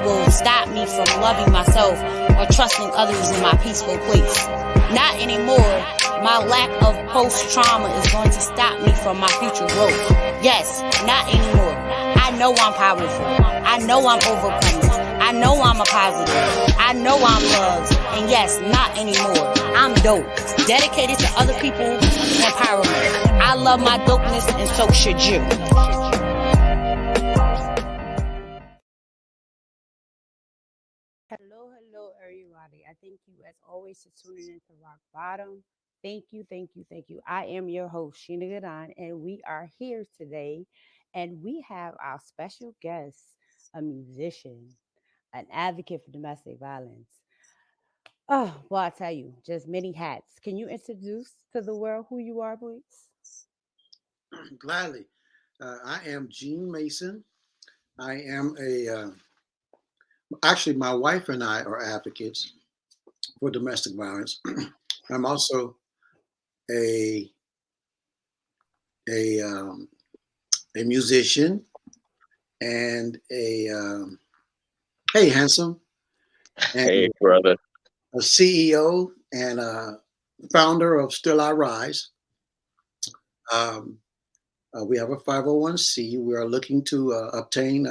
will stop me from loving myself or trusting others in my peaceful place. Not anymore. My lack of post-trauma is going to stop me from my future growth. Yes, not anymore. I know I'm powerful. I know I'm overcoming. I know I'm a positive. I know I'm loved. And yes, not anymore. I'm dope. Dedicated to other people's empowerment. I love my dopeness, and so should you. Hello, everybody. I thank you, as always, for tuning in to Rock Bottom. Thank you. I am your host, Sheena Gadon, and we are here today, and we have our special guest, a musician, an advocate for domestic violence. Oh, well, I tell you, just many hats. Can you introduce to the world who you are, please? Gladly. I am Gene Mason. I am actually, my wife and I are advocates for domestic violence. I'm also a, a, um, a musician and hey, handsome, Hey, and brother. a CEO and a founder of Still I Rise. Um, we have a 501c. We are looking to obtain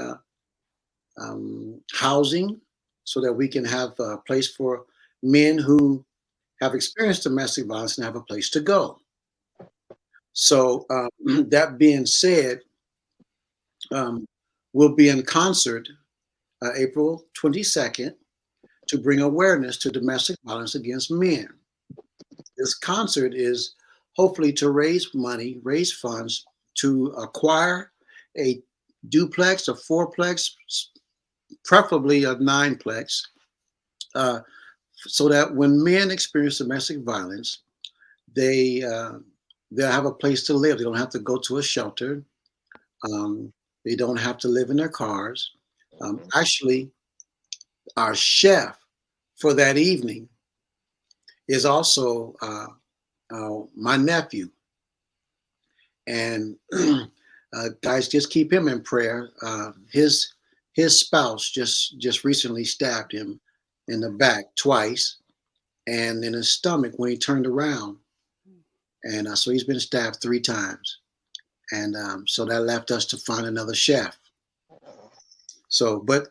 housing so that we can have a place for men who have experienced domestic violence and have a place to go. So, that being said, um, we'll be in concert April 22nd to bring awareness to domestic violence against men. This concert is hopefully to raise money, raise funds to acquire a duplex, a fourplex, preferably a nineplex, uh, so that when men experience domestic violence, they they'll have a place to live. They don't have to go to a shelter. Um, they don't have to live in their cars. Actually, our chef for that evening is also my nephew, and guys, just keep him in prayer. His spouse just recently stabbed him in the back twice, and in his stomach when he turned around, and so he's been stabbed 3 times, and so that left us to find another chef. So, but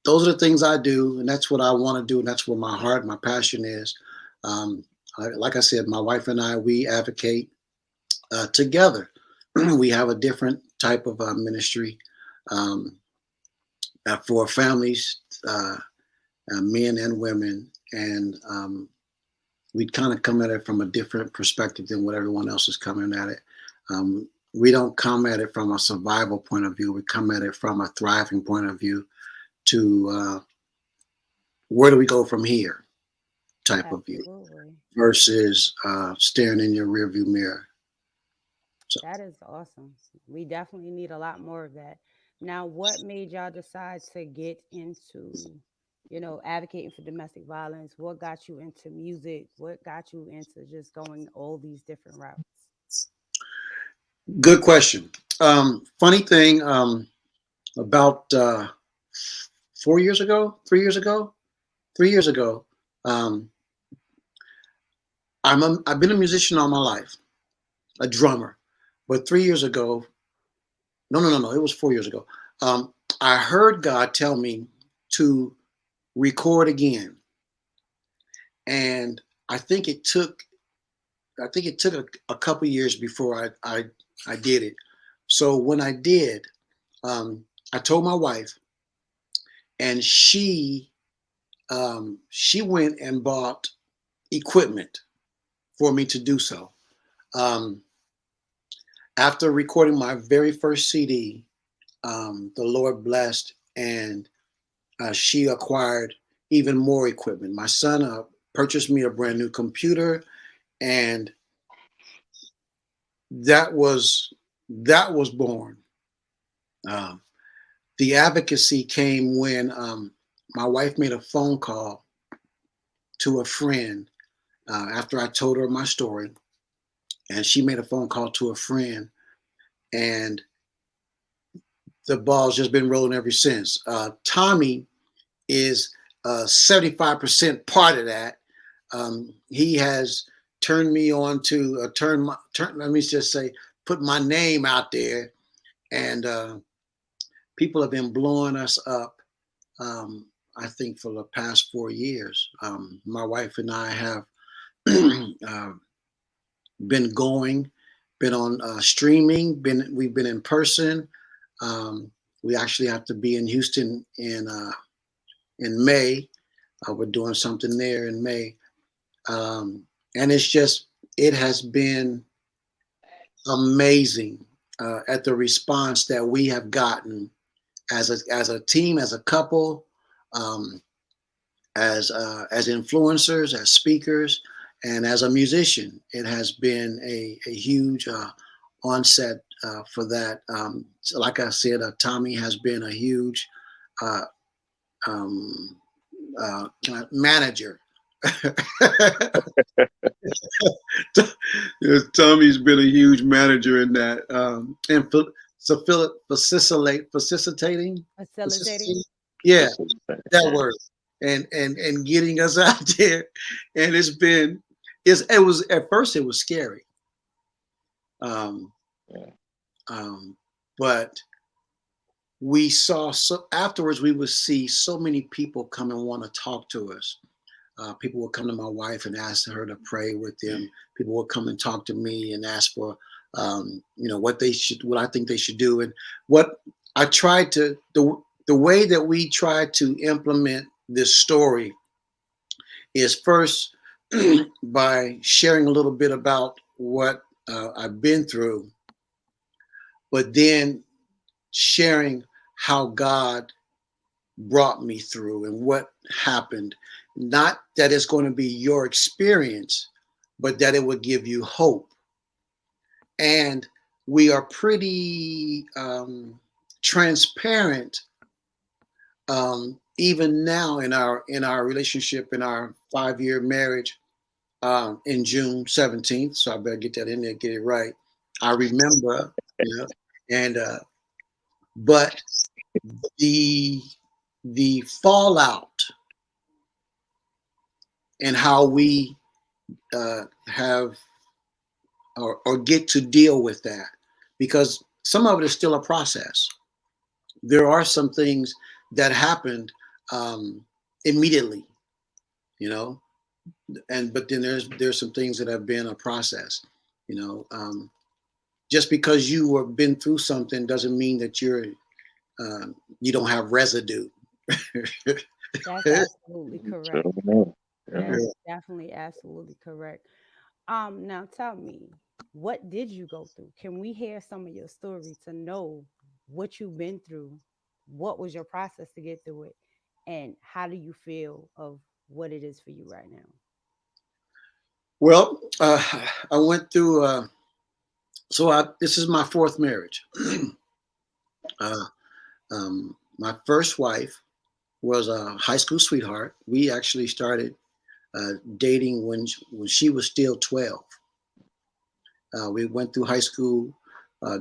those are the things I do, and that's what I want to do, and that's where my heart, my passion is. Like I said, my wife and I, we advocate together. We have a different type of ministry um, for families, men and women, and we kind of come at it from a different perspective than what everyone else is coming at it. We don't come at it from a survival point of view. We come at it from a thriving point of view to where do we go from here type of view Absolutely. versus staring in your rearview mirror. So That is awesome. We definitely need a lot more of that. Now, what made y'all decide to get into, advocating for domestic violence? What got you into music? What got you into just going all these different routes? good question. Funny thing, about 4 years ago, 3 years ago, 3 years ago, um, I've been a musician all my life, a drummer. But 3 years ago, no, it was 4 years ago. Um, I heard God tell me to record again, and I think it took a couple years before I did it. So when I did, I told my wife, and she went and bought equipment for me to do so. Um, After recording my very first CD, the Lord blessed, and she acquired even more equipment. My son purchased me a brand new computer, and that was born. Um, the advocacy came when my wife made a phone call to a friend after I told her my story, and she made a phone call to a friend, and the ball's just been rolling ever since. Tommy is 75% part of that. He has turned me on to let me just say, put my name out there, and people have been blowing us up. I think for the past 4 years, my wife and I have uh, been been on streaming. We've been in person. Um, we actually have to be in Houston in May. We're doing something there in May, and it has been amazing at the response that we have gotten as a team, as a couple, um, as influencers, as speakers, and as a musician. It has been a huge onset for that. So like I said, Tommy has been a huge uh, um, manager. Tommy's been a huge manager in that, and facilitating, Facilitating. yeah, that word, and getting us out there, and it was at first it was scary, um, Yeah. but we saw afterwards we would see so many people come and want to talk to us. People would come to my wife and ask her to pray with them. People would come and talk to me and ask for, what I think they should do. And what I tried to, the way that we try to implement this story is first by sharing a little bit about what I've been through, but then sharing how God brought me through and what happened. Not that it's going to be your experience, but that it would give you hope. And we are pretty transparent, even now in our relationship, in our 5-year marriage, in June 17th. So I better get that in there, get it right. I remember, and but the fallout and how we have or get to deal with that, because some of it is still a process. There are some things that happened immediately, but then there's some things that have been a process. Just because you have been through something doesn't mean that you don't have residue. That's absolutely correct. Yeah. That's definitely absolutely correct. Now tell me, what did you go through? Can we hear some of your story to know what you've been through? What was your process to get through it? And how do you feel of what it is for you right now? Well, I went through. This is my fourth marriage. uh, my first wife was a high school sweetheart. We actually started dating when she was still 12. We went through high school,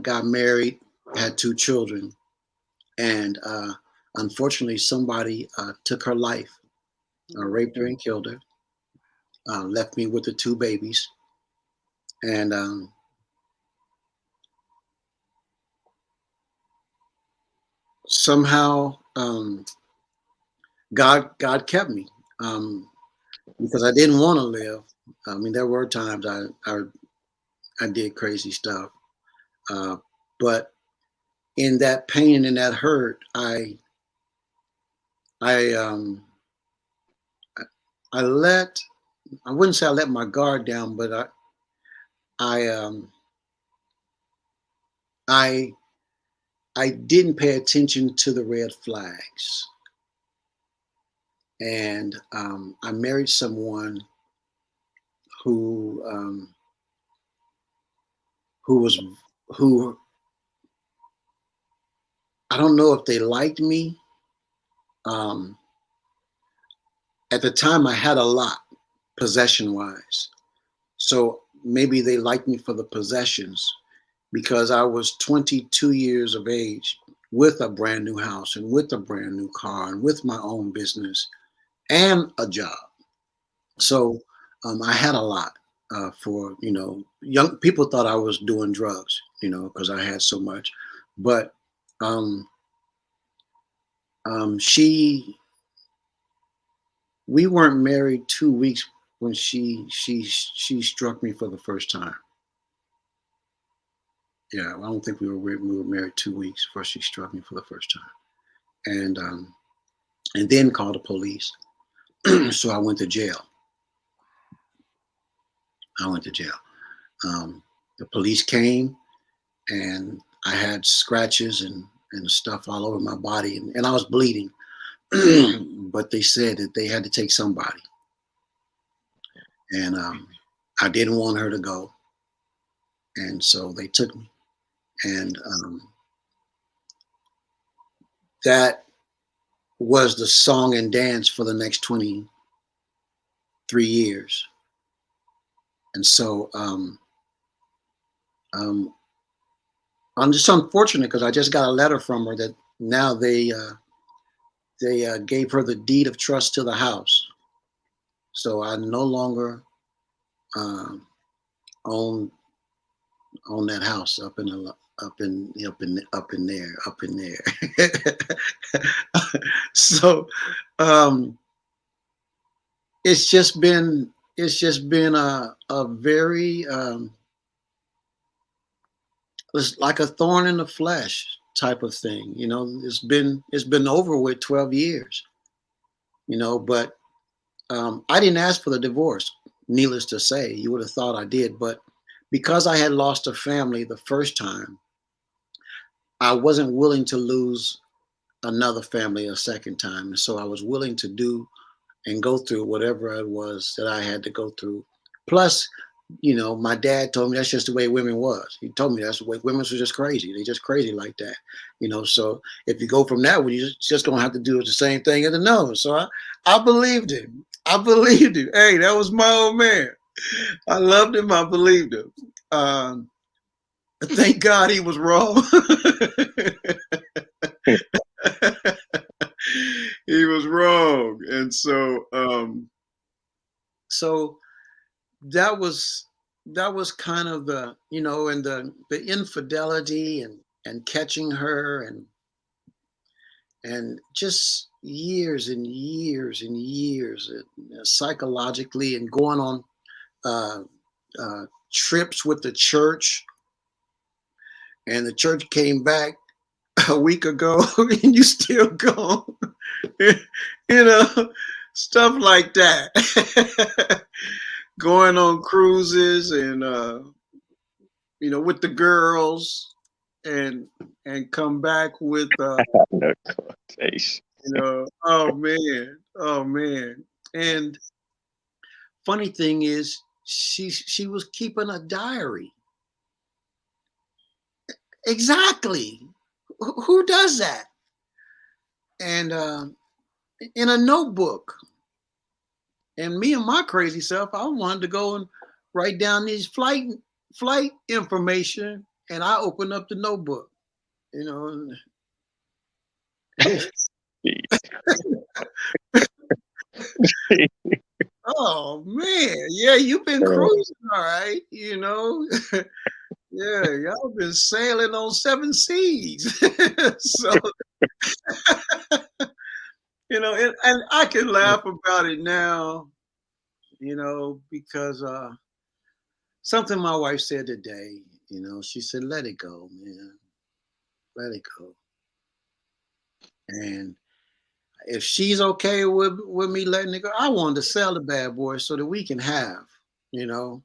got married, had 2 children, and unfortunately, somebody took her life, raped her and killed her, left me with the 2 babies, and somehow God kept me, because I didn't want to live. I mean, there were times I did crazy stuff, but in that pain and in that hurt, I um, I wouldn't say I let my guard down, but I um, I I didn't pay attention to the red flags, and I married someone who who was who I don't know if they liked me. Um, at the time, I had a lot possession wise, so maybe they liked me for the possessions because I was 22 years of age with a brand new house and with a brand new car and with my own business and a job. So I had a lot for, young people thought I was doing drugs, because I had so much. But um, she, we weren't married 2 weeks when she struck me for the first time. Yeah, I don't think we were married 2 weeks before she struck me for the first time, and then called the police. So I went to jail. I went to jail. The police came, and I had scratches and stuff all over my body, and I was bleeding. But they said that they had to take somebody, and I didn't want her to go, and so they took me, and that was the song and dance for the next 23 years. And so I'm just unfortunate because I just got a letter from her that now they gave her the deed of trust to the house, so I no longer um, own that house up in there. So um, it's just been a very it's like a thorn in the flesh type of thing. It's been over with 12 years. But I didn't ask for the divorce. Needless to say, you would have thought I did, but because I had lost a family the first time, I wasn't willing to lose another family a second time, and so I was willing to do and go through whatever it was that I had to go through. Plus, my dad told me that's just the way women was. He told me that's the way women were just crazy. They just crazy like that. So if you go from that one, you're just gonna have to do the same thing in another. So I believed him. I believed him. Hey, that was my old man. I loved him. I believed him. Thank God he was wrong. He was wrong, and so that was kind of and the infidelity and catching her and just years and years and years psychologically, and going on uh, trips with the church, and the church came back a week ago and you still gone. Stuff like that. Going on cruises and with the girls, and come back with No quotation. oh man. And funny thing is, she was keeping a diary. Exactly. Who does that? And in a notebook. And me and my crazy self, I wanted to go and write down these flight information, and I opened up the notebook. Oh man, yeah, you've been cruising, all right. Yeah, y'all been sailing on 7 seas. So and I can laugh about it now, because something my wife said today. She said, "Let it go, man. Let it go." And if she's okay with me letting it go, I wanted to sell the bad boy so that we can have, you know.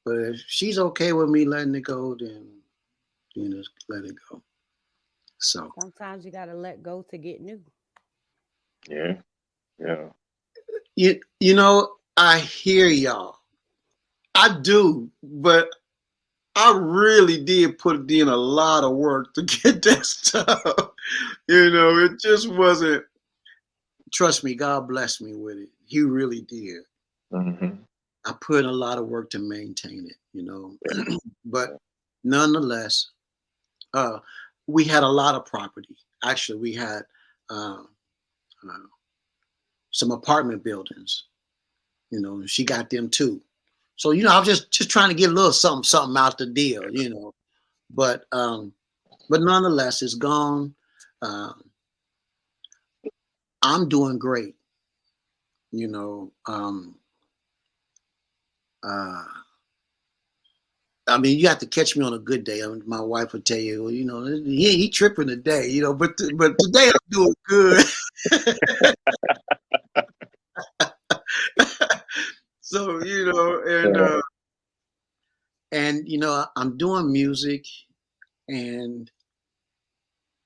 But if she's okay with me letting it go, then let it go. So Sometimes you gotta let go to get new. Yeah, yeah. I hear y'all. I do, but I really did put in a lot of work to get that stuff. It just wasn't. Trust me, God blessed me with it. He really did. Mm-hmm. I put in a lot of work to maintain it, Yeah. but nonetheless, uh, we had a lot of property. Actually, we had uh, uh, some apartment buildings. She got them too. So I was just trying to get a little something out the deal. But nonetheless, it's gone. Um, I'm doing great. You know, uh, I mean, you have to catch me on a good day. My wife would tell you, well, he tripping today, but today I'm doing good. So, I'm doing music, and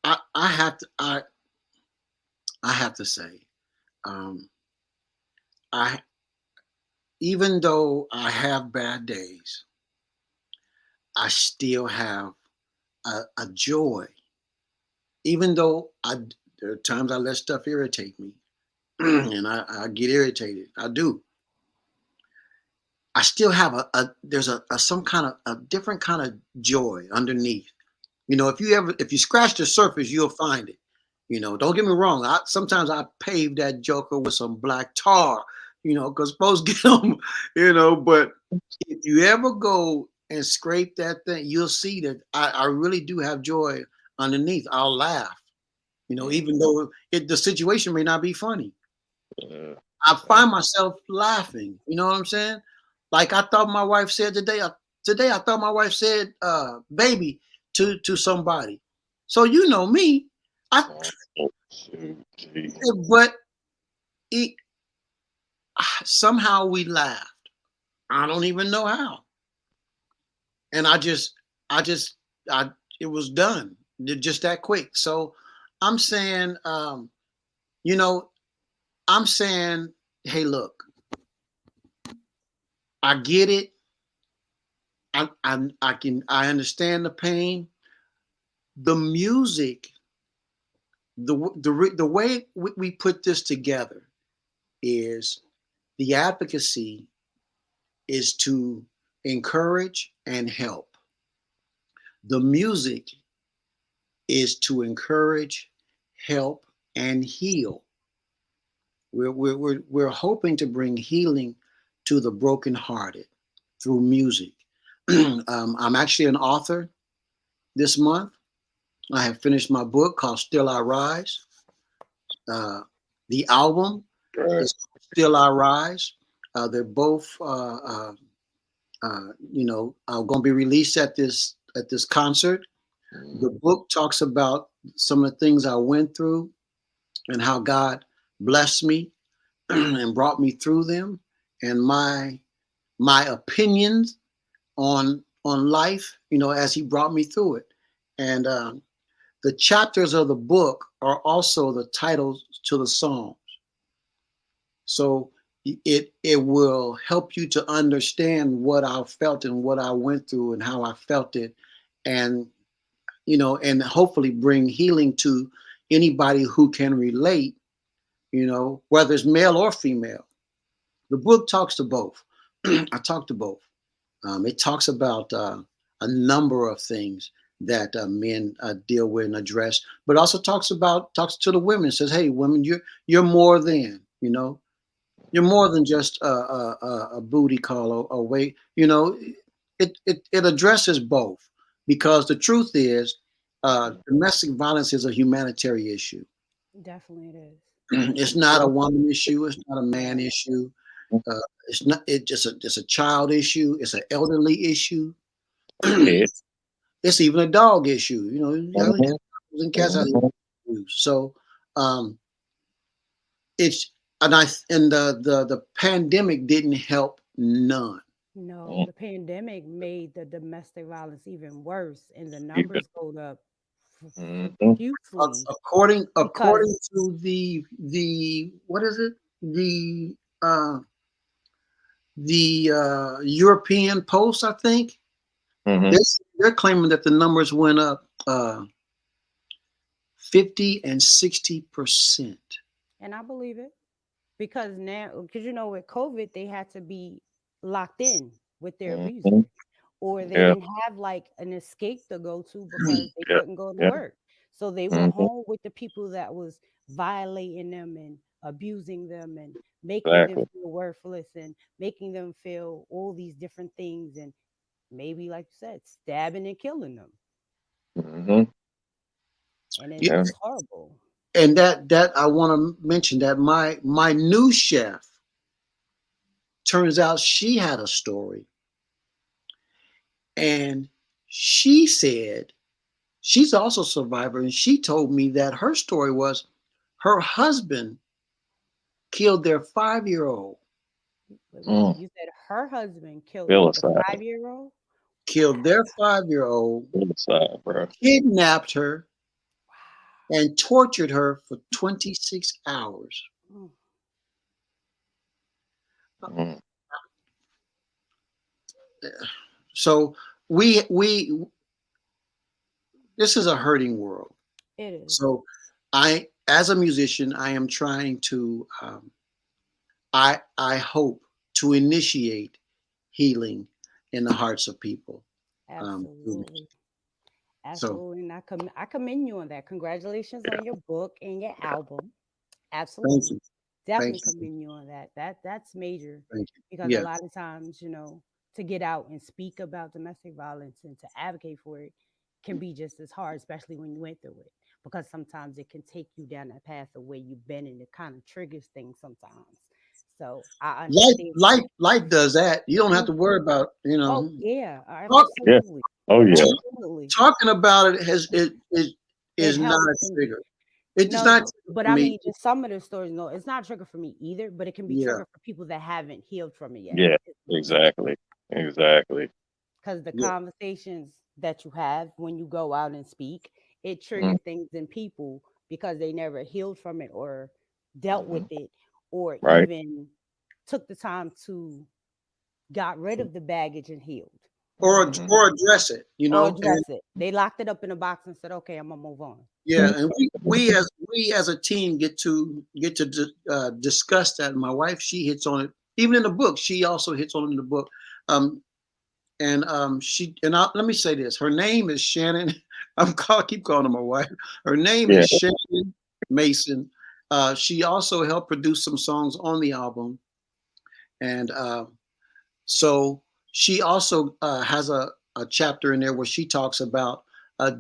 I have to say, um, I even though I have bad days, I still have a joy. Even though there are times I let stuff irritate me, and I get irritated. I do. I still have there's a some kind of a different kind of joy underneath. If you scratch the surface, you'll find it. Don't get me wrong. Sometimes I pave that joker with some black tar, because folks get them, But if you ever go and scrape that thing, you'll see that I really do have joy underneath. I'll laugh, even though the situation may not be funny. I find myself laughing. You know what I'm saying? Like I thought my wife said today. Today I thought my wife said "baby" to somebody. So me, but it, somehow we laughed. I don't even know how. And it was done just that quick. So I'm saying, I'm saying, hey, look, I get it. I understand the pain. The music, the way we put this together is the advocacy is to encourage and help. The music is to encourage, help, and heal. We're hoping to bring healing to the brokenhearted through music. I'm actually an author this month. I have finished my book called Still I Rise. The album is called Still I Rise. They're both, going to be released at this concert. The book talks about some of the things I went through and how God blessed me and brought me through them, and my opinions on life, as He brought me through it. And the chapters of the book are also the titles to the songs. So it will help you to understand what I felt and what I went through and how I felt it, and and hopefully bring healing to anybody who can relate, whether it's male or female. The book talks to both. I talk to both. It talks about a number of things that men deal with and address, but also talks to the women. Says, "Hey, women, you're more than you're more than just a booty call or weight. It addresses both, because the truth is, domestic violence is a humanitarian issue. Definitely it is. It's not a woman issue. It's not a man issue. It's not. It's a child issue. It's an elderly issue. It's even a dog issue. And cats out here. So it's and the pandemic didn't help none. No, the pandemic made the domestic violence even worse, and the numbers go up profusely According because to the what is it, uh the European Post, I think Mm-hmm. they're claiming that the numbers went up 50 and 60%. and I believe it because now, because with COVID, they had to be locked in with their music, or they Yeah. didn't have like an escape to go to because they Yeah. couldn't go to Yeah. work. So they were Mm-hmm. home with the people that was violating them and abusing them and making them Exactly. feel worthless and making them feel all these different things and maybe like you said, stabbing and killing them. Mm-hmm. And Yeah, it's Yeah. horrible. and that I want to mention that my new chef, turns out she had a story, and she said she's also a survivor, and she told me that her story was her husband killed their 5-year-old, Wait. Mm. You said her husband killed the Suicide. 5-year-old? killed their 5-year-old, Suicide, bro. kidnapped her, Wow. and tortured her for 26 hours. Mm. Mm. So we this is a hurting world. It is. So I, as a musician, I am trying to I hope to initiate healing in the hearts of people. Through Absolutely. music. So Absolutely. And I commend you on that. Congratulations Yeah. on your book and your album. thank Absolutely. you, thank Definitely you, commend you on that. That's major thank you. because a Yeah, lot of times, to get out and speak about domestic violence and to advocate for it can be just as hard, especially when you went through it. Because sometimes it can take you down that path of where you've been and it kind of triggers things sometimes. So I life understand. life does that. You don't have to Mm. worry about Oh yeah, talk, Yeah. absolutely. Oh yeah. Absolutely. talking about it has It is not a helps and trigger. It does not no, trigger but for I me. mean, just some of the stories. No, it's not a trigger for me either, but it can be Yeah, trigger for people that haven't healed from it yet. Yeah. Is what I'm saying. Exactly. Exactly. Because the yeah. conversations that you have when you go out and speak, it Mm-hmm. triggers things in people because they never healed from it or dealt with it or Right. even took the time to got rid of the baggage and healed Mm-hmm. Or address it. or And address it. They locked it up in a box and said, "Okay, I'm gonna move on." yeah, and we as a team get to discuss that. My wife, she hits on it even in the book. She also hits on it in the book. Um, let me say this. Her name is Shannon. Keep calling her my wife. Her name Yeah. is Shannon Mason. She also helped produce some songs on the album, and so she also has a chapter in there where she talks about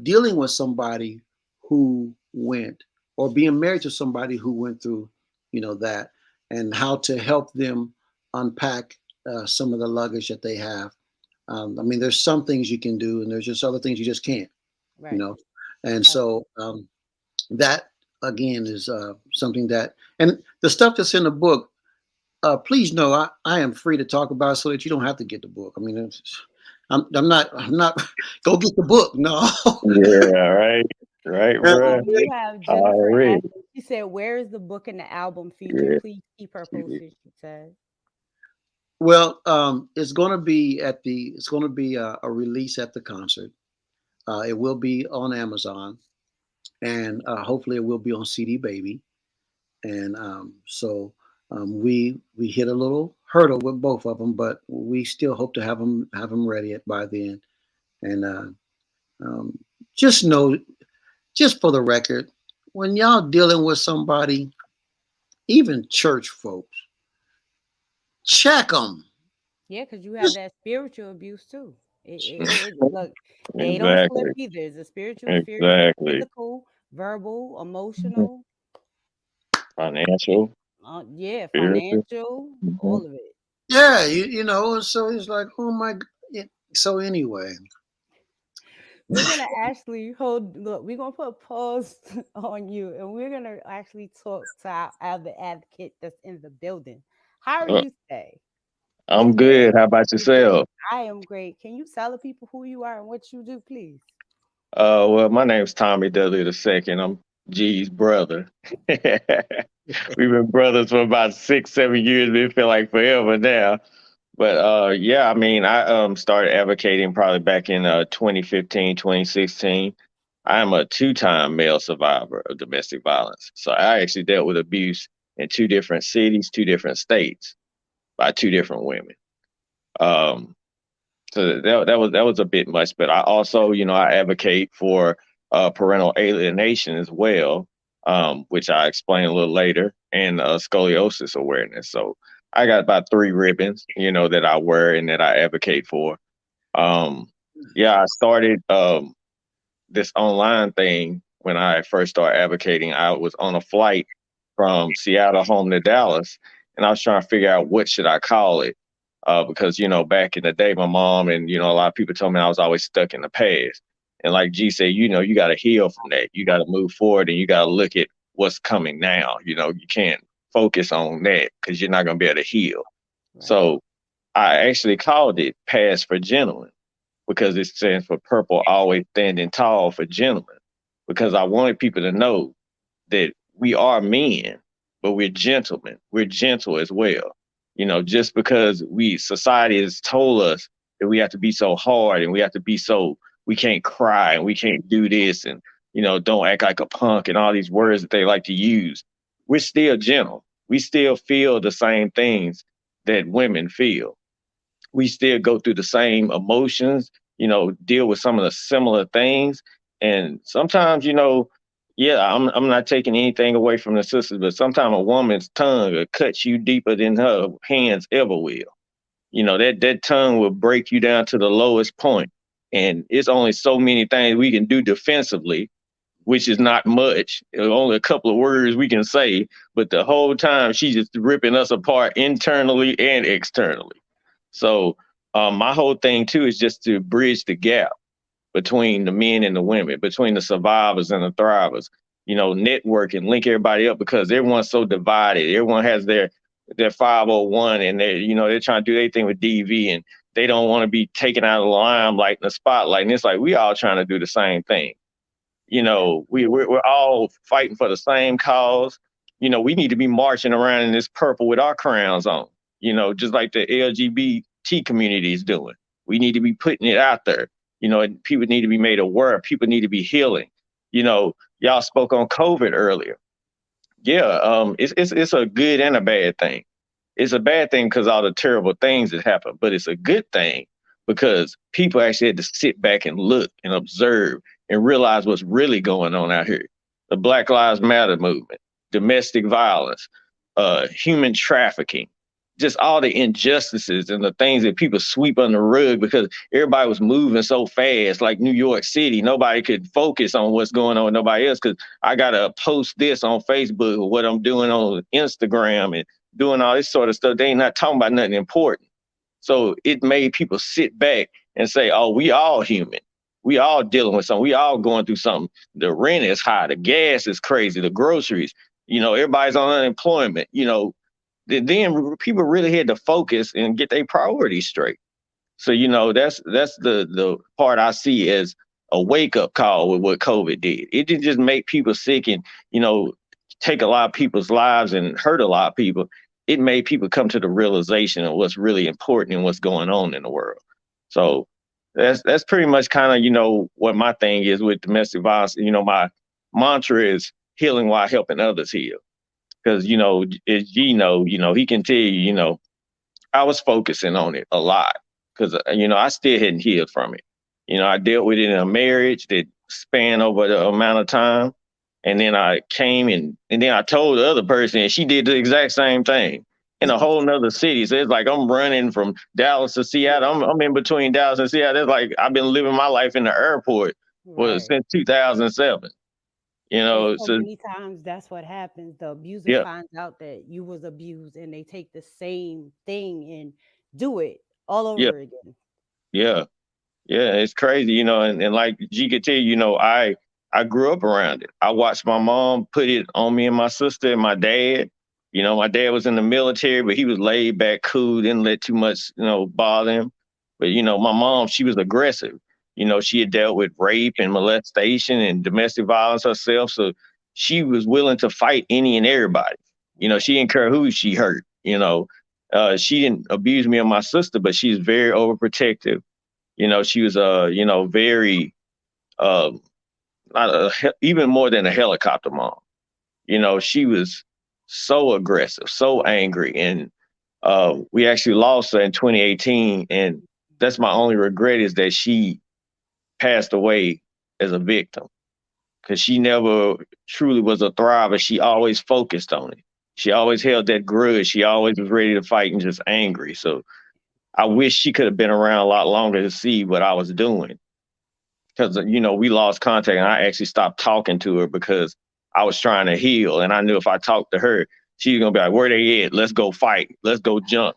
dealing with somebody who went, or being married to somebody who went through, that, and how to help them unpack some of the luggage that they have. I mean, there's some things you can do, and there's just other things you just can't, you Right. know. And Absolutely. so that again is something that, and the stuff that's in the book, please know I am free to talk about it so that you don't have to get the book. I mean, I'm not go get the book. No. Yeah. Right. Right, bro. You have Jennifer Already. Ashley. She said, "Where is the book and the album featured? Yeah. Please keep her posted." She said, Well, it's going to be a release at the concert. It will be on Amazon, and hopefully it will be on CD Baby. And we hit a little hurdle with both of them, but we still hope to have them ready by then. And um, just know, just for the record, when y'all dealing with somebody, even church folks, check them. "Yeah, because you have Just that spiritual abuse too. Mhm. Look, they don't flip Exactly. either. It's a spiritual, Exactly. physical, verbal, Mhm. emotional, Financial, yeah, spiritual. financial, Hmm. all of it." yeah, so it's like, oh my. So anyway, We're gonna actually hold. Look, we're gonna put a pause on you, and we're gonna actually talk to our other advocate that's in the building. How are Uh, you today? I'm Is there good. How about is there? yourself? I am great. Can you tell the people who you are and what you do, please? Well, my name's Tommy Dudley II. I'm G's brother. We've been brothers for about 6, 7 years. We feel like forever now. But yeah, I mean, I started advocating probably back in 2015, 2016. I am a two-time male survivor of domestic violence. So I actually dealt with abuse in two different cities, two different states by two different women. Um, So that was a bit much, but I also, I advocate for parental alienation as well, which I explain a little later, and scoliosis awareness. So I got about 3 ribbons, that I wear and that I advocate for. Um, yeah, I started this online thing when I first started advocating. I was on a flight from Seattle home to Dallas, and I was trying to figure out what should I call it. Because back in the day, my mom and a lot of people told me I was always stuck in the past. And like G said, you got to heal from that. You got to move forward, and you got to look at what's coming now. You can't focus on that because you're not going to be able to heal. Right. So I actually called it Pass for Gentlemen, because it stands for purple, always standing tall for gentlemen. Because I wanted people to know that we are men, but we're gentlemen. We're gentle as well. Just because society has told us that we have to be so hard and we have to be we can't cry and we can't do this and, don't act like a punk and all these words that they like to use. We're still gentle. We still feel the same things that women feel. We still go through the same emotions, deal with some of the similar things. And sometimes, yeah, I'm not taking anything away from the sisters, but sometimes a woman's tongue will cut you deeper than her hands ever will. That tongue will break you down to the lowest point. And it's only so many things we can do defensively, which is not much. Only a couple of words we can say, but the whole time she's just ripping us apart internally and externally. So my whole thing too is just to bridge the gap between the men and the women, between the survivors and the thrivers. Network and link everybody up, because everyone's so divided. Everyone has their 501, and they're trying to do their thing with DV, and they don't want to be taken out of the limelight and the spotlight. And it's like we all trying to do the same thing. We're all fighting for the same cause. We need to be marching around in this purple with our crowns on, just like the LGBT community is doing. We need to be putting it out there. And people need to be made aware. People need to be healing. Y'all spoke on COVID earlier. Yeah, it's a good and a bad thing. It's a bad thing because all the terrible things that happen, but it's a good thing because people actually had to sit back and look and observe and realize what's really going on out here. The Black Lives Matter movement, domestic violence, human trafficking, just all the injustices and the things that people sweep under the rug because everybody was moving so fast, like New York City. Nobody could focus on what's going on with nobody else because I got to post this on Facebook or what I'm doing on Instagram and doing all this sort of stuff. They ain't not talking about nothing important. So it made people sit back and say, oh, we all human. We all dealing with something. We all going through something. The rent is high. The gas is crazy. The groceries, everybody's on unemployment, then people really had to focus and get their priorities straight. So, that's the part I see as a wake-up call with what COVID did. It didn't just make people sick and, take a lot of people's lives and hurt a lot of people. It made people come to the realization of what's really important and what's going on in the world. So that's pretty much kind of, what my thing is with domestic violence. My mantra is healing while helping others heal. Because, as he can tell you, I was focusing on it a lot because, I still hadn't healed from it. I dealt with it in a marriage that spanned over the amount of time. And then I came and then I told the other person and she did the exact same thing in a whole nother city. So it's like I'm running from Dallas to Seattle. I'm in between Dallas and Seattle. It's like I've been living my life in the airport since 2007. And so So many times that's what happens. The abuser yeah, finds out that you was abused and they take the same thing and do it all yeah, over again. yeah. Yeah, it's crazy, and like G could tell you, I grew up around it. I watched my mom put it on me and my sister and my dad. My dad was in the military, but he was laid back, cool, didn't let too much, bother him. But, my mom, she was aggressive. She had dealt with rape and molestation and domestic violence herself. So she was willing to fight any and everybody. She didn't care who she hurt, she didn't abuse me or my sister, but she's very overprotective. She was, very, even more than a helicopter mom. She was so aggressive, so angry. And we actually lost her in 2018. And that's my only regret, is that she passed away as a victim, because she never truly was a thriver. She always focused on it. She always held that grudge. She always was ready to fight and just angry. So I wish she could have been around a lot longer to see what I was doing, because we lost contact, and I actually stopped talking to her because I was trying to heal, and I knew if I talked to her, she's gonna be like, "Where they at? Let's go fight. Let's go jump."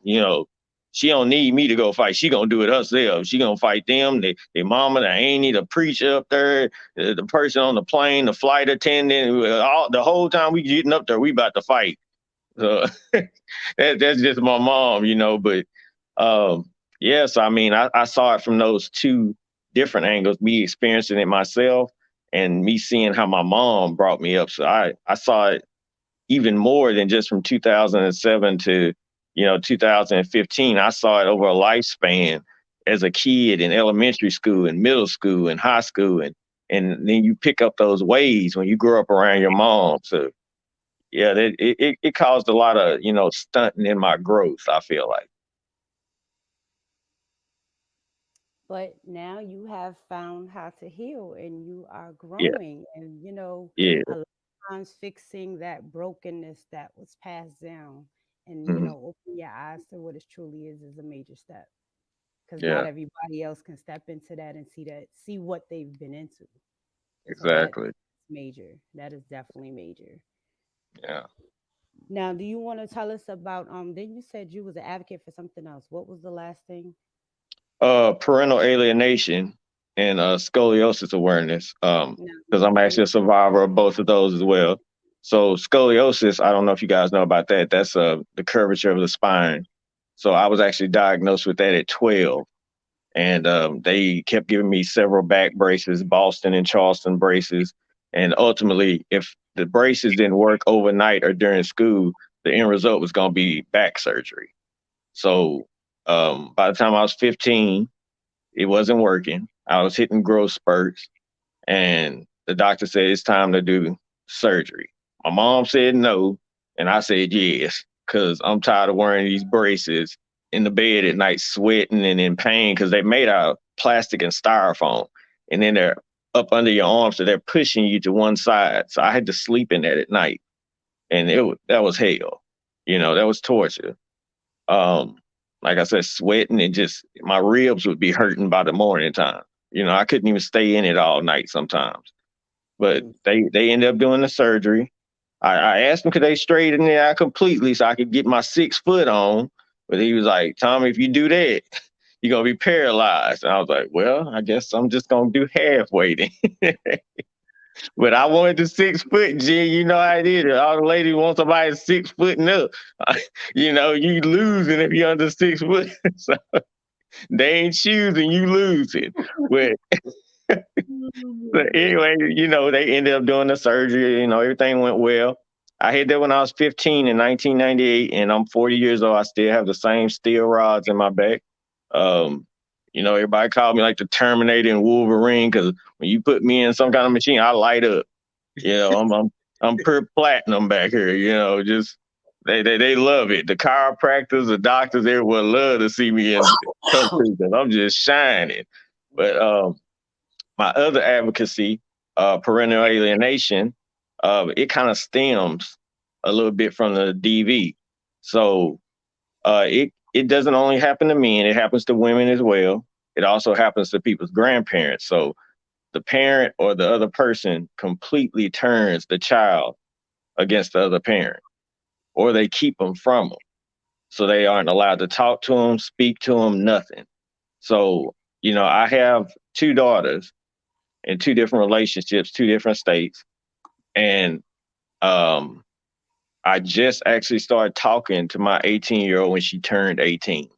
She don't need me to go fight. She gonna do it herself. She gonna fight them. They mama, the auntie, the preacher up there, the person on the plane, the flight attendant. All the whole time we getting up there, we about to fight. So that's just my mom. But yes, I mean, I saw it from those two different angles, me experiencing it myself and me seeing how my mom brought me up. So I saw it even more than just from 2007 to 2015. I saw it over a lifespan as a kid in elementary school and middle school and high school, and then you pick up those ways when you grow up around your mom. So yeah, it caused a lot of stunting in my growth, I feel like. But now you have found how to heal and you are Yeah, growing. And, yeah. a lot of times fixing that brokenness that was passed down and, Mhm. open your eyes to what it truly is a major step. Because not Yeah, everybody else can step into that and see what they've been into. So that's exactly. major. That is definitely major. Yeah. Now, do you want to tell us about then you said you was an advocate for something else. What was the last thing? Parental alienation and scoliosis awareness. No, Because I'm can actually a survivor of both of those as well. So scoliosis, I don't know if you guys know about that. That's the curvature of the spine. So I was actually diagnosed with that at 12, and they kept giving me several back braces, Boston and Charleston braces, and ultimately, if the braces didn't work overnight or during school, the end result was going to be back surgery. So by the time I was 15, it wasn't working. I was hitting growth spurts, and the doctor said it's time to do surgery. My mom said no, and I said yes, because I'm tired of wearing these braces in the bed at night, sweating and in pain, because they made out of plastic and styrofoam, and then they're up under your arms, so they're pushing you to one side. So I had to sleep in that at night, and that was hell. That was torture. Um, like I said, sweating, and just my ribs would be hurting by the morning time. I couldn't even stay in it all night sometimes. But Mm. they ended up doing the surgery. I asked him could they straighten it out completely so I could get my 6 foot on. But he was like, "Tommy, if you do that, you're gonna be paralyzed." And I was like, "Well, I guess I'm just gonna do halfway then." But I wanted the 6 foot, G. You know how it is. All the ladies want somebody 6 foot and up. You losing if you're under 6 foot. So they ain't choosing, you losing. But anyway, they ended up doing the surgery. Everything went well. I had that when I was 15 in 1998, and I'm 40 years old. I still have the same steel rods in my back. Um, everybody called me like the Terminator and Wolverine, because when you put me in some kind of machine, I light up. I'm pure platinum back here. Just they love it. The chiropractors, the doctors, everyone love to see me in come through, because I'm just shining. But my other advocacy, parental alienation, it kind of stems a little bit from the DV. So it doesn't only happen to men; it happens to women as well. It also happens to people's grandparents. So the parent or the other person completely turns the child against the other parent, or they keep them from them. So they aren't allowed to talk to them, speak to them, nothing. So, I have two daughters in two different relationships, two different states. And um, I just actually started talking to my 18-year-old when she turned 18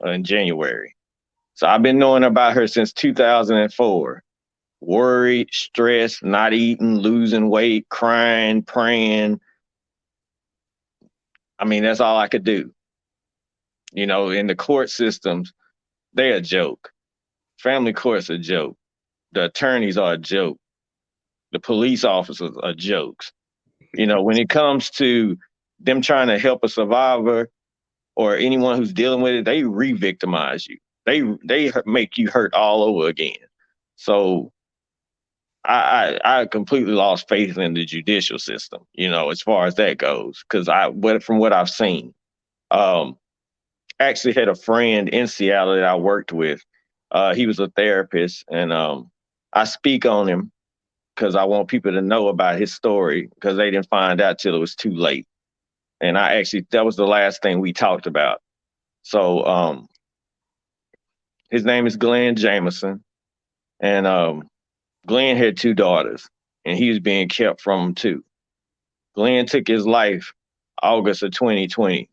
in January. So I've been knowing about her since 2004. Worried, stressed, not eating, losing weight, crying, praying. I mean, that's all I could do. In the court systems, they're a joke. Family court's a joke. The attorneys are a joke. The police officers are jokes. When it comes to them trying to help a survivor or anyone who's dealing with it, they re-victimize you. they make you hurt all over again. So I completely lost faith in the judicial system, as far as that goes, because from what I've seen, actually had a friend in Seattle that I worked with. He was a therapist, and I speak on him because I want people to know about his story because they didn't find out till it was too late. And that was the last thing we talked about. So his name is Glenn Jameson, and Glenn had 2 daughters, and he was being kept from them too. Glenn took his life August of 2020,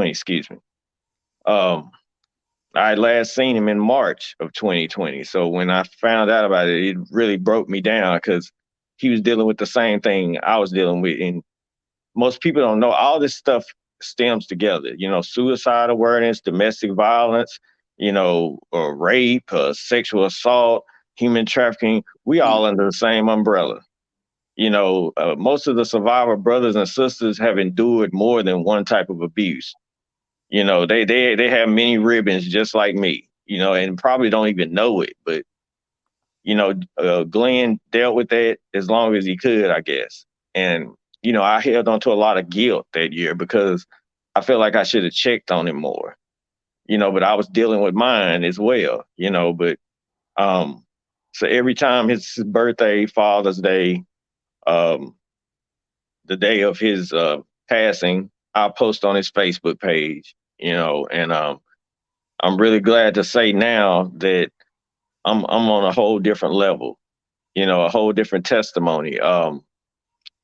excuse me. I last seen him in March of 2020. So when I found out about it, it really broke me down because he was dealing with the same thing I was dealing with. And most people don't know all this stuff stems together, suicide awareness, domestic violence, or rape, sexual assault, human trafficking. We all under the same umbrella. Most of the survivor brothers and sisters have endured more than one type of abuse. They have many ribbons just like me, and probably don't even know it. But, Glenn dealt with that as long as he could, I guess. And, I held on to a lot of guilt that year because I felt like I should have checked on him more, but I was dealing with mine as well, so every time his birthday, Father's Day, the day of his passing, I'll post on his Facebook page, and I'm really glad to say now that I'm on a whole different level, a whole different testimony.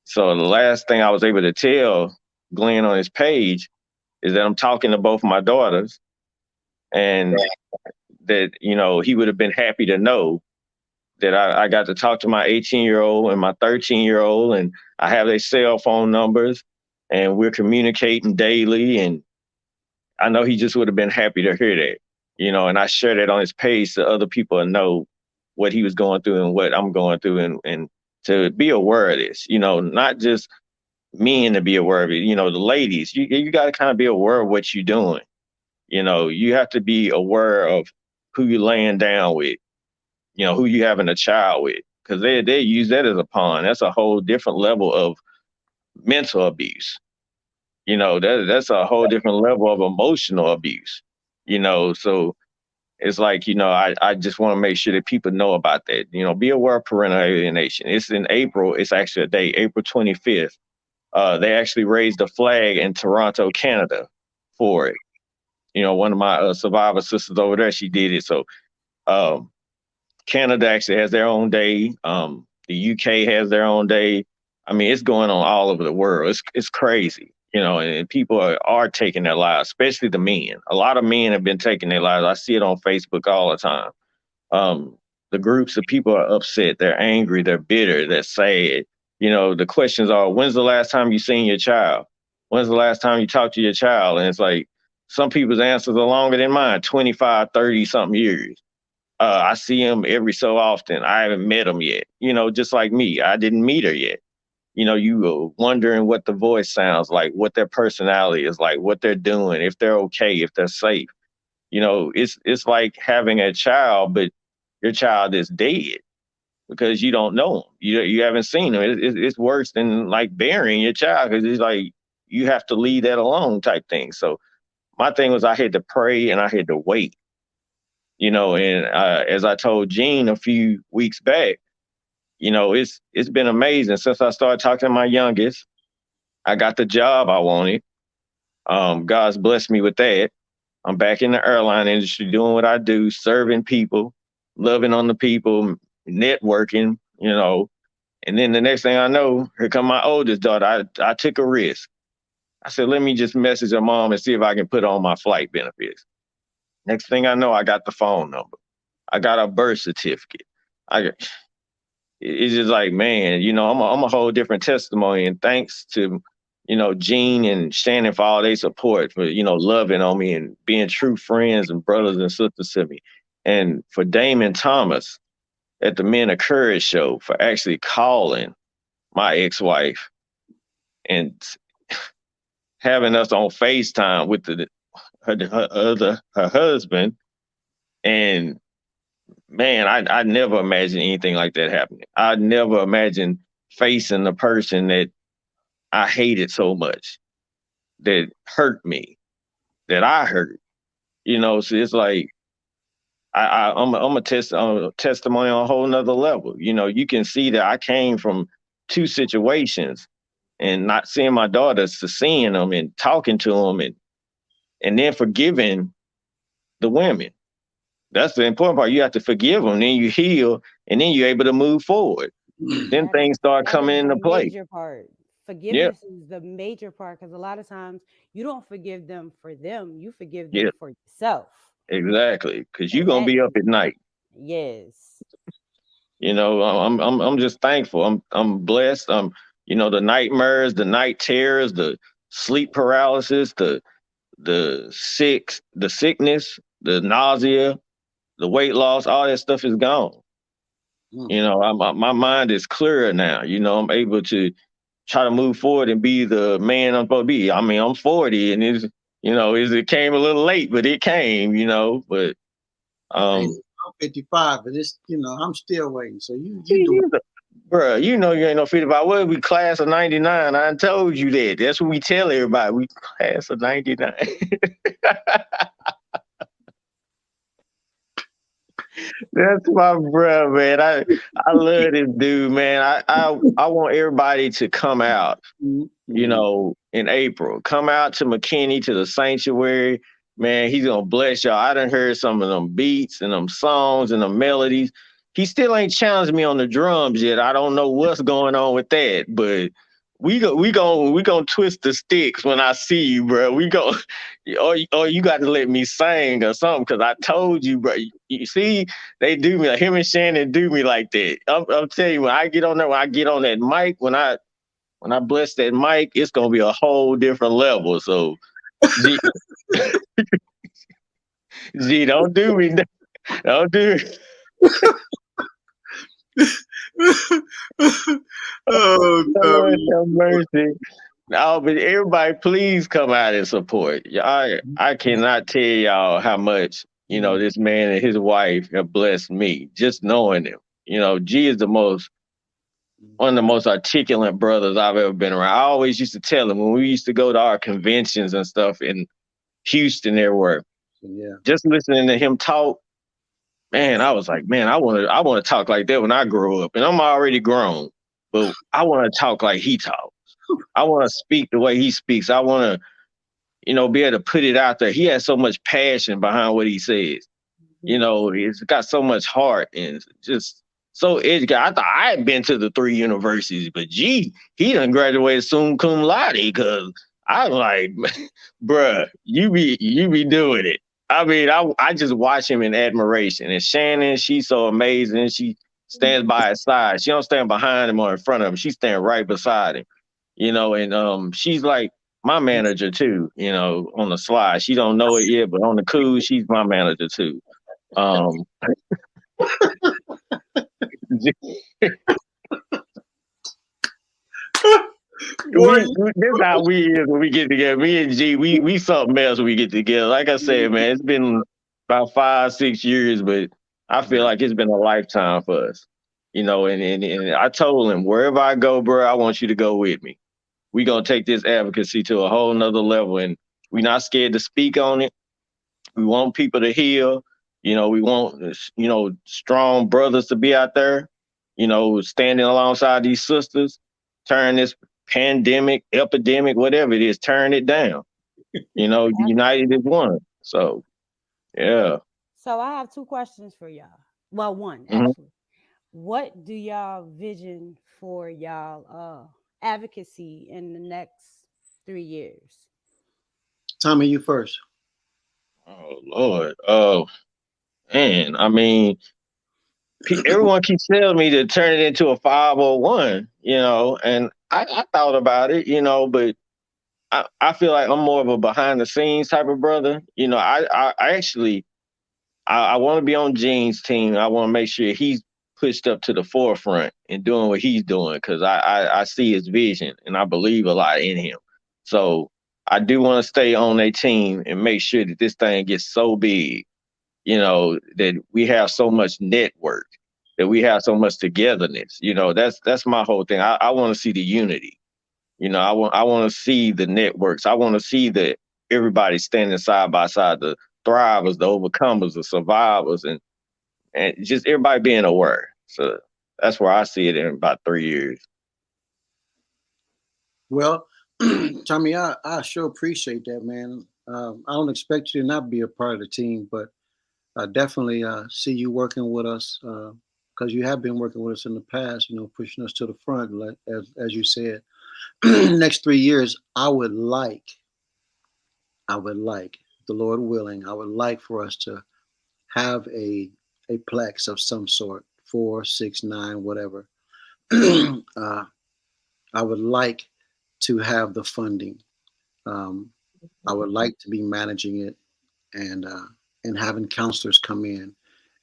So the last thing I was able to tell Glenn on his page is that I'm talking to both my daughters, and that, he would have been happy to know that I got to talk to my 18-year-old and my 13-year-old, and I have their cell phone numbers, and we're communicating daily. And I know he just would have been happy to hear that, and I shared it on his page so other people know what he was going through and what I'm going through, and to be aware of this, not just men to be aware of it, the ladies, you got to kind of be aware of what you're doing. You have to be aware of who you're laying down with, who you having a child with, because they use that as a pawn. That's a whole different level of mental abuse. That's a whole different level of emotional abuse. So it's like, I just want to make sure that people know about that. Be aware of parental alienation. It's in April. It's actually a day, April 25th. They actually raised a flag in Toronto, Canada for it. One of my survivor sisters over there, she did it. So Canada actually has their own day. The UK has their own day. I mean, it's going on all over the world. It's crazy, and people are taking their lives, especially the men. A lot of men have been taking their lives. I see it on Facebook all the time. The groups of people are upset. They're angry. They're bitter. They're sad. The questions are, when's the last time you seen your child? When's the last time you talked to your child? And it's like, some people's answers are longer than mine, 25, 30 something years. I see him every so often. I haven't met him yet. Just like me, I didn't meet her yet. You were wondering what the voice sounds like, what their personality is like, what they're doing, if they're okay, if they're safe. It's like having a child, but your child is dead because you don't know him. You haven't seen him. It's worse than like burying your child because it's like you have to leave that alone type thing. So my thing was I had to pray and I had to wait. And as I told Gene a few weeks back, it's been amazing since I started talking to my youngest. I got the job I wanted. God's blessed me with that. I'm back in the airline industry doing what I do, serving people, loving on the people, networking, And then the next thing I know, here come my oldest daughter. I took a risk. I said, let me just message her mom and see if I can put on my flight benefits. Next thing I know, I got the phone number. I got a birth certificate. It's just like, man, I'm a whole different testimony. And thanks to, Gene and Shannon for all their support, for, loving on me and being true friends and brothers and sisters to me. And for Damon Thomas at the Men of Courage show for actually calling my ex-wife and having us on FaceTime with her husband, and man, I never imagined anything like that happening. I never imagined facing the person that I hated so much, that hurt me, that I hurt. So it's like I'm a testimony on a whole nother level. You can see that I came from two situations, and not seeing my daughters to seeing them and talking to them, and then forgiving the women. That's the important part. You have to forgive them, then you heal, and then you're able to move forward. Then That is things start that coming is the into play. major part. Yeah, Forgiveness is the major part because a lot of times you don't forgive them for them, you forgive them yeah, for yourself. exactly. Because you're And gonna that be up at night. yes. I'm just thankful. I'm blessed. The nightmares, the night terrors, the sleep paralysis, the sickness, the nausea, the weight loss, all that stuff is gone. Mm. My mind is clearer now. I'm able to try to move forward and be the man I'm supposed to be. I mean, I'm 40, and it came a little late, but it came. But Hey, um, I'm 55, but I'm still waiting. So you do. bruh, you ain't no 55. What we class of '99? I told you that. That's what we tell everybody. We class of '99. That's my bro, man. I love this dude, man. I want everybody to come out, Mm-hmm. in April. Come out to McKinney, to the sanctuary. Man, he's gonna bless y'all. I done heard some of them beats and them songs and them melodies. He still ain't challenged me on the drums yet. I don't know what's going on with that, but we gonna twist the sticks when I see you, bro. We go, or you got to let me sing or something, because I told you, bro. You see, they do me like him and Shannon do me like that. I'm telling you, when I get on there, when I get on that mic, when I bless that mic, it's gonna be a whole different level. So, G, G, don't do me, don't do. Oh, Lord Tommy. have mercy. No, but everybody, please come out and support. I cannot tell y'all how much this man and his wife have blessed me just knowing them. G is one of the most articulate brothers I've ever been around. I always used to tell him when we used to go to our conventions and stuff in Houston, everywhere. Yeah. Just listening to him talk, man, I was like, man, I want to talk like that when I grow up. And I'm already grown, but I want to talk like he talks. I want to speak the way he speaks. I want to, be able to put it out there. He has so much passion behind what he says. He's got so much heart and just so educated. I thought I had been to the 3 universities, but gee, he done graduated summa cum laude, because I'm like, bruh, you be doing it. I mean, I just watch him in admiration. And Shannon, she's so amazing. She stands by his side. She don't stand behind him or in front of him. She stand right beside him. And she's like my manager too, on the slide. She don't know it yet, but on the cool, she's my manager too. Um, Boy, this is how we is when we get together. Me and G, we something else when we get together. Like I said, man, it's been about 5-6 years, but I feel like it's been a lifetime for us. And I told him, wherever I go, bro, I want you to go with me. We gonna take this advocacy to a whole nother level, and we're not scared to speak on it. We want people to heal. We want strong brothers to be out there, standing alongside these sisters, turn this pandemic, epidemic, whatever it is, turn it down. United as one. So yeah. So I have two questions for y'all. Well, one Mhm. actually. What do y'all vision for y'all advocacy in the next 3 years? Tommy, you first. Oh Lord. Oh man. I mean, everyone keeps telling me to turn it into a 501, and I thought about it, but I feel like I'm more of a behind the scenes type of brother. I actually I want to be on Gene's team. I want to make sure he's pushed up to the forefront and doing what he's doing, because I see his vision and I believe a lot in him. So I do want to stay on a team and make sure that this thing gets so big, that we have so much network, that we have so much togetherness. That's my whole thing. I want to see the unity. I want to see the networks. I want to see that everybody standing side by side, the thrivers, the overcomers, the survivors, and just everybody being aware. So that's where I see it in about 3 years. Well, Tommy, I sure appreciate that, man. I don't expect you to not be a part of the team, but I definitely see you working with us because you have been working with us in the past, pushing us to the front, as you said. Next 3 years, I would like, the Lord willing, I would like for us to have a plex of some sort, 4, 6, 9, whatever. I would like to have the funding. Um, I would like to be managing it and having counselors come in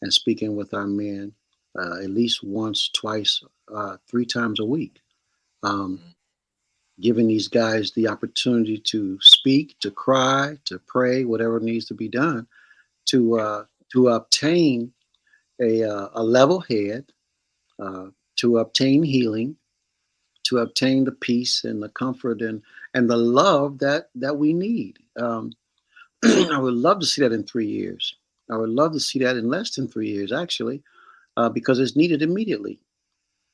and speaking with our men at least once, twice, 3 times a week. Um, Giving these guys the opportunity to speak, to cry, to pray, whatever needs to be done to obtain a level head, uh, to obtain healing, to obtain the peace and the comfort and the love that we need. I would love to see that in 3 years. I would love to see that in less than 3 years, actually, because it's needed immediately.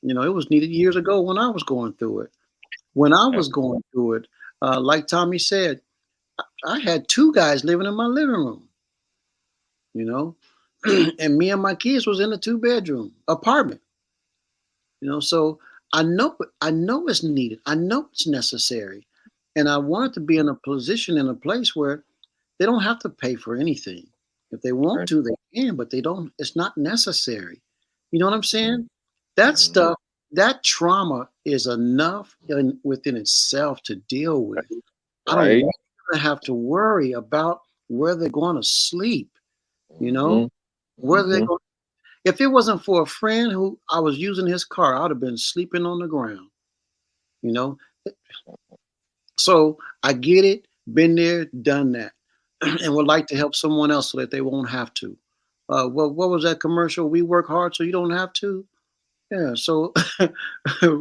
It was needed years ago when I was going through it. When I was going through it, like Tommy said, I had 2 guys living in my living room, you know, and me and my kids was in a 2-bedroom apartment, So I know it's needed. I know it's necessary, and I wanted to be in a position in a place where they don't have to pay for anything. If they want to, they can, but they don't. It's not necessary. You know what I'm saying? That stuff, that trauma is enough within itself to deal with. I don't Right. want them to have to worry about where they're going to sleep. You know, where they're going. If it wasn't for a friend who I was using his car, I would have been sleeping on the ground. You know, so I get it. Been there, done that, and would like to help someone else so that they won't have to. What was that commercial? We work hard so you don't have to. Yeah, so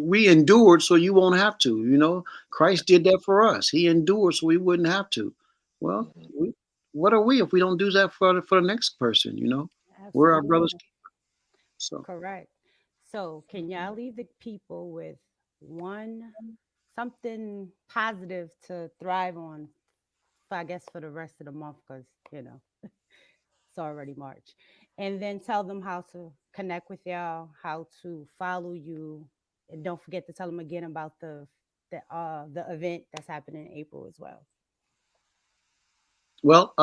we endured so you won't have to. Christ did that for us. He endured so we wouldn't have to. Well, what are we if we don't do that for the next person? We're our brother's Absolutely. keeper. So Correct. So, can y'all leave the people with one something positive to thrive on, I guess, for the rest of the month? Because, it's already March. And then tell them how to connect with y'all, how to follow you. And don't forget to tell them again about the event that's happening in April as well. well,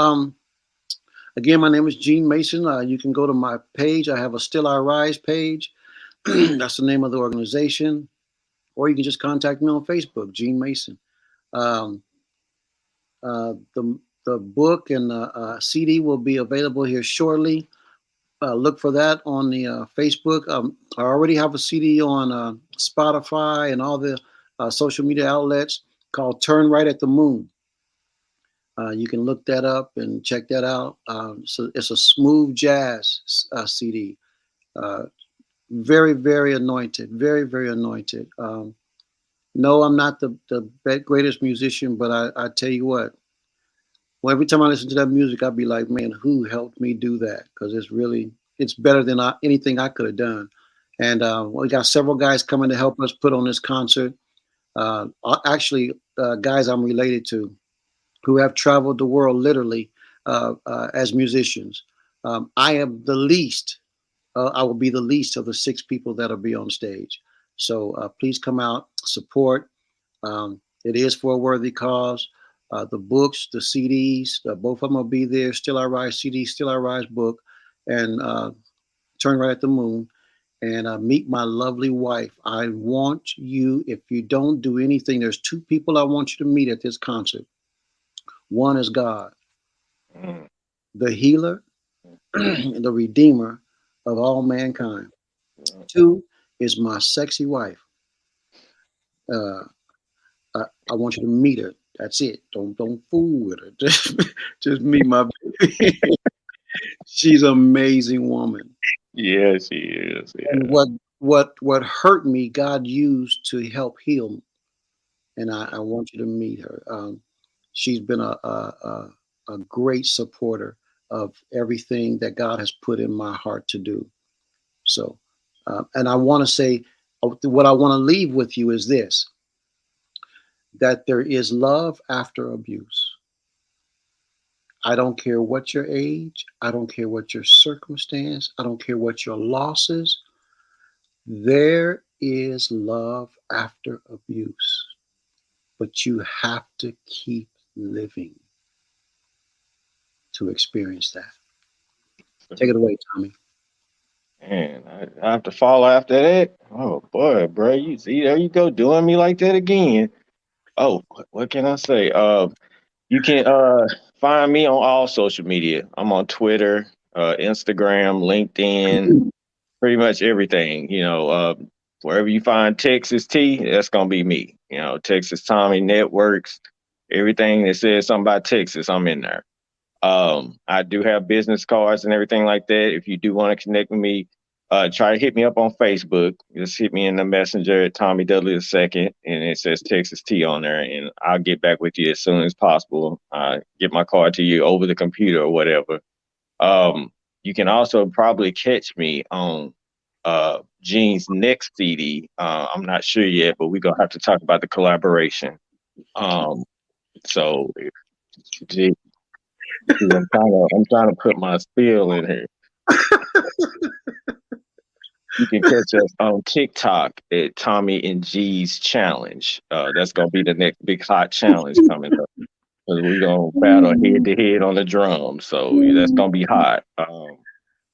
again, my name is Gene Mason. You can go to my page. I have a Still I Rise page. That's the name of the organization. Or you can just contact me on Facebook, Gene Mason. Um, the book and the CD will be available here shortly. Look for that on the Facebook. I already have a CD on Spotify and all the social media outlets called Turn Right at the Moon. You can look that up and check that out. So it's a smooth jazz CD. Uh, very, very anointed. Very, very anointed. No, I'm not the greatest musician, but I tell you what, well, every time I listen to that music, I'd be like, man, who helped me do that? Because it's better than anything I could have done. And we got several guys coming to help us put on this concert. Actually, guys I'm related to who have traveled the world literally as musicians. I am the least. I will be the least of the 6 people that'll be on stage. So please come out, support. It is for a worthy cause. The books, the CDs, both of them will be there. Still I Rise CD, Still I Rise book, and Turn Right at the Moon. And meet my lovely wife. I want you, if you don't do anything, there's 2 people I want you to meet at this concert. One is God, the healer, the redeemer of all mankind. 2 is my sexy wife. Uh, I want you to meet her. That's it. Don't fool with her. Just meet my baby. She's an amazing woman. Yeah, she is. And Yeah. what hurt me, God used to help heal. And I want you to meet her. She's been a great supporter of everything that God has put in my heart to do. So, and I want to say, what I want to leave with you is this: that there is love after abuse. I don't care what your age, I don't care what your circumstance, I don't care what your losses. There is love after abuse, but you have to keep living to experience that. Take it away, Tommy. Man, I have to follow after that. Oh boy, bro, you see, there you go, doing me like that again. Oh, what can I say? You can find me on all social media. I'm on Twitter, Instagram, LinkedIn, pretty much everything. Wherever you find Texas T, that's gonna be me. Texas Tommy Networks, everything that says something about Texas, I'm in there. I do have business cards and everything like that. If you do want to connect with me, try to hit me up on Facebook. Just hit me in the messenger at Tommy Dudley II, and it says Texas T on there, and I'll get back with you as soon as possible. Get my card to you over the computer or whatever. You can also probably catch me on Gene's next CD. I'm not sure yet, but we're gonna have to talk about the collaboration. So I'm trying to put my spiel in here. You can catch us on TikTok at Tommy and G's Challenge. That's gonna be the next big hot challenge coming up. Because we're gonna battle head to head on the drum. So that's gonna be hot.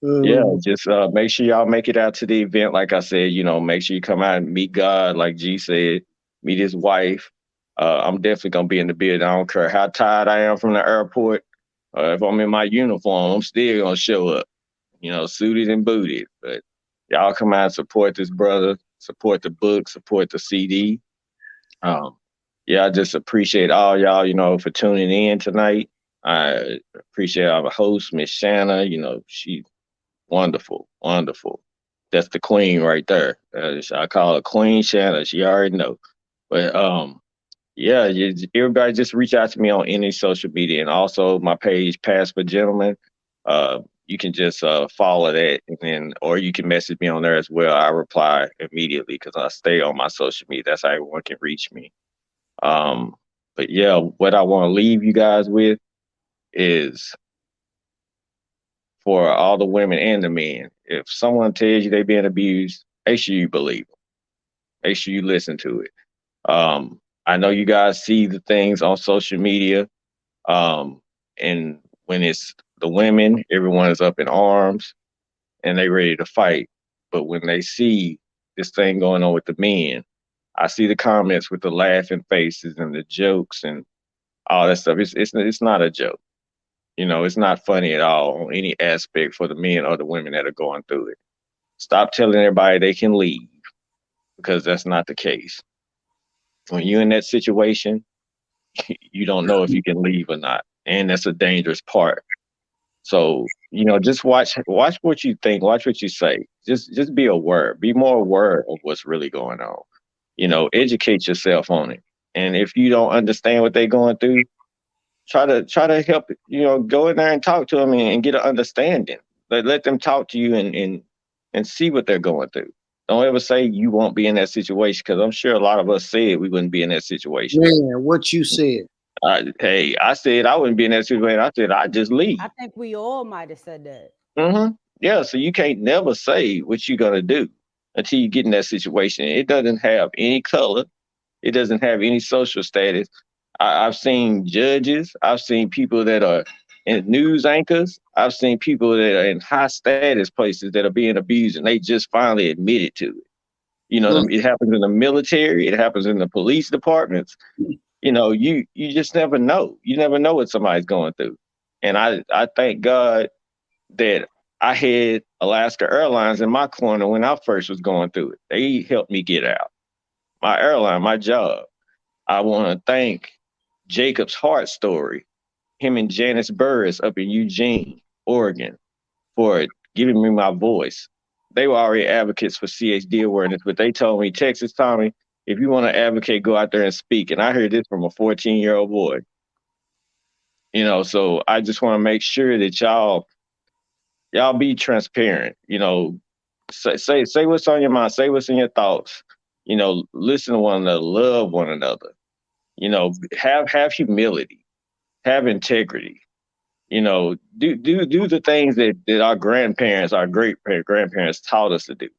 Yeah, Um, just make sure y'all make it out to the event. Like I said, make sure you come out and meet God, like G said, meet his wife. I'm definitely gonna be in the building. I don't care how tired I am from the airport. If I'm in my uniform, I'm still gonna show up, suited and booted. But y'all come out and support this brother, support the book, support the CD. Um, yeah, I just appreciate all y'all, for tuning in tonight. I appreciate our host, Miss Shanna. She wonderful, wonderful. That's the queen right there. I call her Queen Shanna. She already know. But yeah, everybody just reach out to me on any social media, and also my page, Pass for Gentlemen. You can just follow that, or you can message me on there as well. I reply immediately because I stay on my social media. That's how everyone can reach me. But yeah, what I want to leave you guys with is for all the women and the men. If someone tells you they're being abused, make sure you believe them. Make sure you listen to it. I know you guys see the things on social media, and when it's the women, everyone is up in arms and they ready to fight. But when they see this thing going on with the men, I see the comments with the laughing faces and the jokes and all that stuff. It's not a joke. It's not funny at all on any aspect for the men or the women that are going through it. Stop telling everybody they can leave, because that's not the case. When you're in that situation, you don't know if you can leave or not. And that's a dangerous part. So, just watch what you think, watch what you say. Just be aware. Be more aware of what's really going on. Educate yourself on it. And if you don't understand what they're going through, try to help, go in there and talk to them and get an understanding. Let them talk to you and see what they're going through. Don't ever say you won't be in that situation, because I'm sure a lot of us said we wouldn't be in that situation. Man, what you said. Hey, I said I wouldn't be in that situation. I said I'd just leave. I think we all might have said that. Yeah, so you can't never say what you're gonna do until you get in that situation. It doesn't have any color. It doesn't have any social status. I've seen judges. I've seen people that are in news anchors. I've seen people that are in high status places that are being abused, and they just finally admitted to it. It happens in the military. It happens in the police departments. You just never know. You never know what somebody's going through. And I thank God that I had Alaska Airlines in my corner when I first was going through it. They helped me get out. My airline, my job. I want to thank Jacob's Heart story, him and Janice Burris up in Eugene, Oregon, for giving me my voice. They were already advocates for CHD awareness, but they told me, Texas Tommy, if you want to advocate, go out there and speak. And I heard this from a 14-year-old boy. You know, so I just want to make sure that y'all be transparent. You know, say what's on your mind, say what's in your thoughts. You know, listen to one another, love one another. You know, have humility, have integrity. You know, do the things that our grandparents, our great grandparents taught us to do.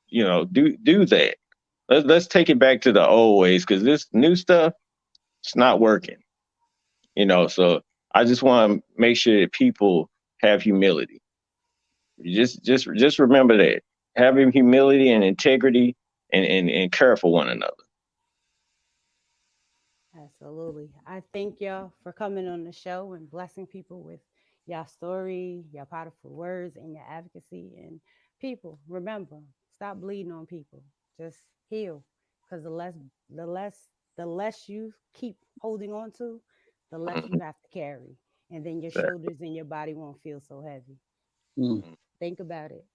You know, do that. Let's take it back to the old ways, because this new stuff, it's not working. You know, so I just want to make sure that people have humility. Just remember that. Having humility and integrity and care for one another. Absolutely. I thank y'all for coming on the show and blessing people with y'all story, your powerful words, and your advocacy. And people, remember, stop bleeding on people. Just heal, because the less you keep holding on to, the less you have to carry, and then your shoulders and your body won't feel so heavy. Think about it.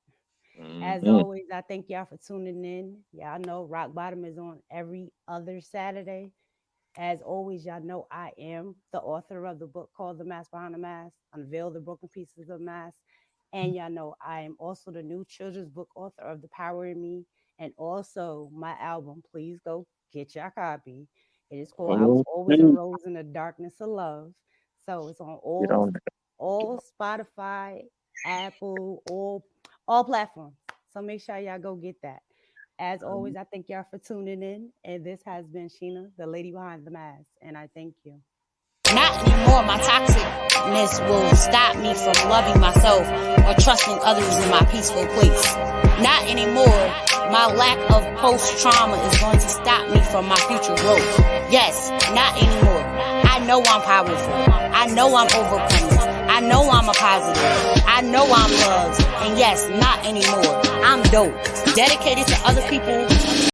As always, I thank y'all for tuning in. Y'all know Rock Bottom is on every other Saturday. As always, y'all know I am the author of the book called The Mask Behind the Mask, Unveil the Broken Pieces of Mask. And y'all know I am also the new children's book author of The Power in Me, and also my album. Please go get your copy. It is called I Was Always a Rose in the Darkness of Love. So it's on all Spotify, Apple, all platforms. So make sure y'all go get that. As always, I thank y'all for tuning in. And this has been Sheena, the lady behind the mask. And I thank you. Not anymore. My toxicness will stop me from loving myself or trusting others in my peaceful place. Not anymore. My lack of post-trauma is going to stop me from my future growth. Yes, not anymore. I know I'm powerful. I know I'm overcoming. I know I'm a positive. I know I'm loved. And yes, not anymore. I'm dope. Dedicated to other people